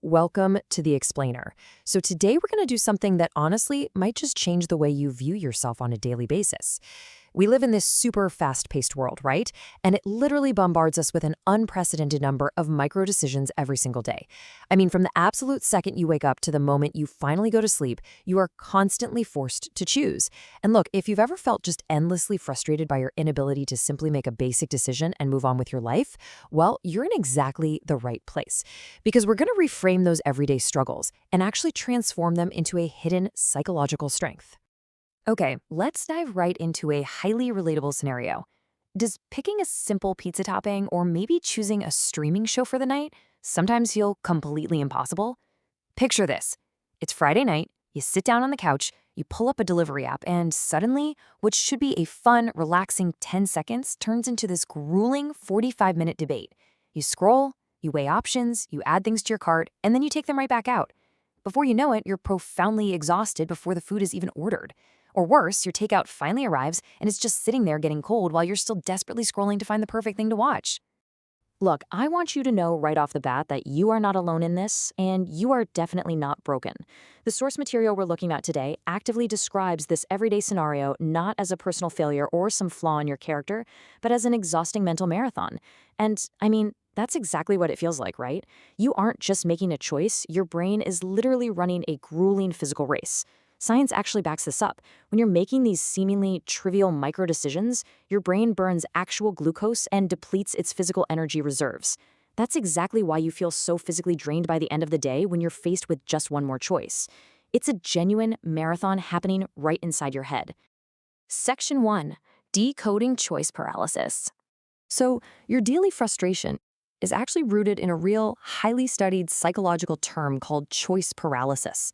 Welcome to The Explainer. So today we're going to do something that honestly might just change the way you view yourself on a daily basis. We live in this super fast-paced world, right? And it literally bombards us with an unprecedented number of micro decisions every single day. I mean, from the absolute second you wake up to the moment you finally go to sleep, you are constantly forced to choose. And look, if you've ever felt just endlessly frustrated by your inability to simply make a basic decision and move on with your life, well, you're in exactly the right place. Because we're going to reframe those everyday struggles and actually transform them into a hidden psychological strength. Okay, let's dive right into a highly relatable scenario. Does picking a simple pizza topping or maybe choosing a streaming show for the night sometimes feel completely impossible? Picture this. It's Friday night, you sit down on the couch, you pull up a delivery app, and suddenly, what should be a fun, relaxing 10 seconds turns into this grueling 45-minute debate. You scroll, you weigh options, you add things to your cart, and then you take them right back out. Before you know it, you're profoundly exhausted before the food is even ordered. Or worse, your takeout finally arrives and it's just sitting there getting cold while you're still desperately scrolling to find the perfect thing to watch. Look, I want you to know right off the bat that you are not alone in this, and you are definitely not broken. The source material we're looking at today actively describes this everyday scenario not as a personal failure or some flaw in your character, but as an exhausting mental marathon. And, I mean, that's exactly what it feels like, right? You aren't just making a choice, your brain is literally running a grueling physical race. Science actually backs this up. When you're making these seemingly trivial micro decisions, your brain burns actual glucose and depletes its physical energy reserves. That's exactly why you feel so physically drained by the end of the day when you're faced with just one more choice. It's a genuine marathon happening right inside your head. Section 1. Decoding choice paralysis. So, your daily frustration is actually rooted in a real, highly studied psychological term called choice paralysis.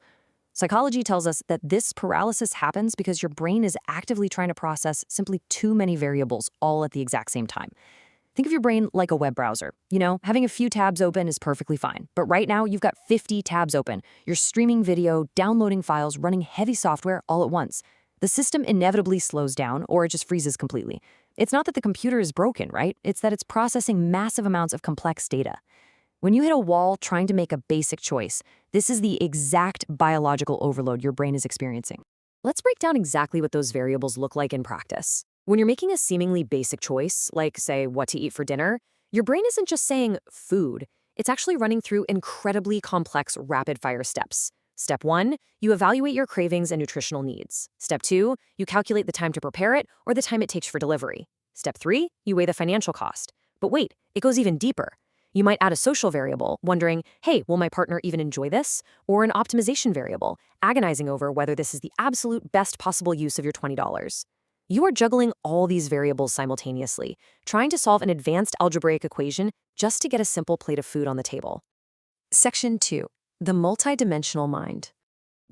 Psychology tells us that this paralysis happens because your brain is actively trying to process simply too many variables all at the exact same time. Think of your brain like a web browser. Having a few tabs open is perfectly fine. But right now, you've got 50 tabs open. You're streaming video, downloading files, running heavy software all at once. The system inevitably slows down, or it just freezes completely. It's not that the computer is broken, right? It's that it's processing massive amounts of complex data. When you hit a wall trying to make a basic choice, this is the exact biological overload your brain is experiencing. Let's break down exactly what those variables look like in practice. When you're making a seemingly basic choice, like, say, what to eat for dinner, your brain isn't just saying food. It's actually running through incredibly complex rapid-fire steps. Step 1, you evaluate your cravings and nutritional needs. Step 2, you calculate the time to prepare it or the time it takes for delivery. Step 3, you weigh the financial cost. But wait, it goes even deeper. You might add a social variable, wondering, hey, will my partner even enjoy this? Or an optimization variable, agonizing over whether this is the absolute best possible use of your $20. You are juggling all these variables simultaneously, trying to solve an advanced algebraic equation just to get a simple plate of food on the table. Section 2. The multidimensional mind.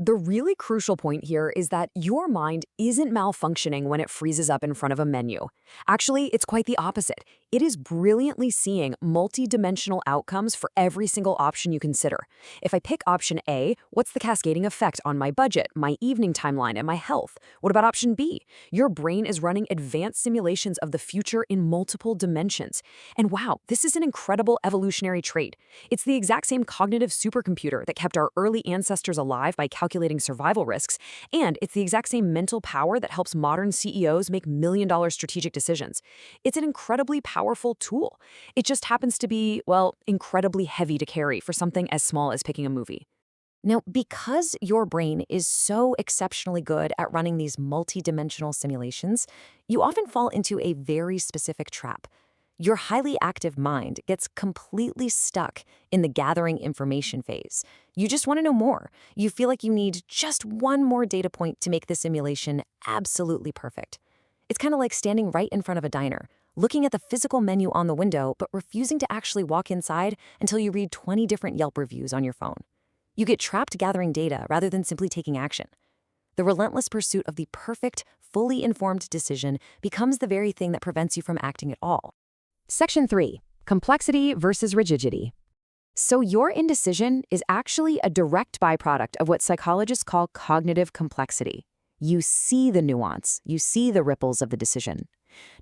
The really crucial point here is that your mind isn't malfunctioning when it freezes up in front of a menu. Actually, it's quite the opposite. It is brilliantly seeing multi-dimensional outcomes for every single option you consider. If I pick option A, what's the cascading effect on my budget, my evening timeline, and my health? What about option B? Your brain is running advanced simulations of the future in multiple dimensions. And wow, this is an incredible evolutionary trait. It's the exact same cognitive supercomputer that kept our early ancestors alive by calculating survival risks, and it's the exact same mental power that helps modern CEOs make million-dollar strategic decisions. It's an incredibly powerful tool. It just happens to be, well, incredibly heavy to carry for something as small as picking a movie. Now, because your brain is so exceptionally good at running these multidimensional simulations, you often fall into a very specific trap. Your highly active mind gets completely stuck in the gathering information phase. You just want to know more. You feel like you need just one more data point to make the simulation absolutely perfect. It's kind of like standing right in front of a diner, looking at the physical menu on the window, but refusing to actually walk inside until you read 20 different Yelp reviews on your phone. You get trapped gathering data rather than simply taking action. The relentless pursuit of the perfect, fully informed decision becomes the very thing that prevents you from acting at all. Section 3. Complexity versus rigidity. So your indecision is actually a direct byproduct of what psychologists call cognitive complexity. You see the nuance, you see the ripples of the decision.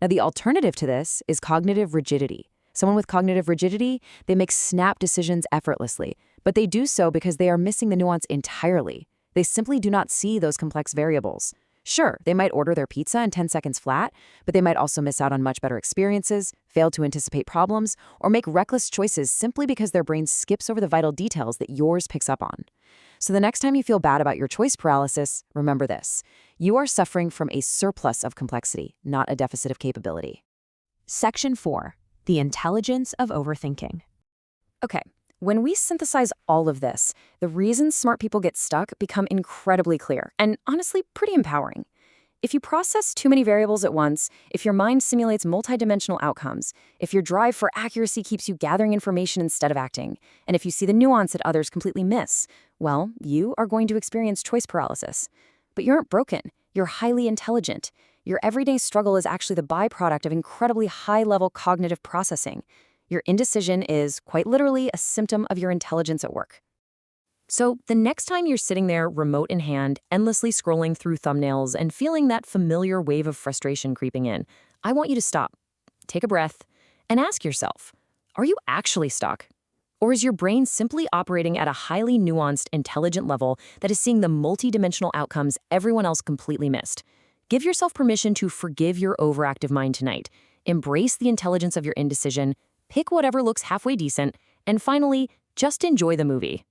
Now, the alternative to this is cognitive rigidity. Someone with cognitive rigidity, they make snap decisions effortlessly, But they do so because they are missing the nuance entirely. They simply do not see those complex variables. Sure, they might order their pizza in 10 seconds flat, but they might also miss out on much better experiences, fail to anticipate problems, or make reckless choices simply because their brain skips over the vital details that yours picks up on. So the next time you feel bad about your choice paralysis, remember this. You are suffering from a surplus of complexity, not a deficit of capability. Section 4. The intelligence of overthinking. Okay, when we synthesize all of this, the reasons smart people get stuck become incredibly clear and honestly pretty empowering. If you process too many variables at once, if your mind simulates multidimensional outcomes, if your drive for accuracy keeps you gathering information instead of acting, and if you see the nuance that others completely miss, well, you are going to experience choice paralysis. But you aren't broken. You're highly intelligent. Your everyday struggle is actually the byproduct of incredibly high-level cognitive processing. Your indecision is, quite literally, a symptom of your intelligence at work. So the next time you're sitting there, remote in hand, endlessly scrolling through thumbnails and feeling that familiar wave of frustration creeping in, I want you to stop, take a breath, and ask yourself, are you actually stuck? Or is your brain simply operating at a highly nuanced, intelligent level that is seeing the multidimensional outcomes everyone else completely missed? Give yourself permission to forgive your overactive mind tonight. Embrace the intelligence of your indecision, pick whatever looks halfway decent, and finally, just enjoy the movie.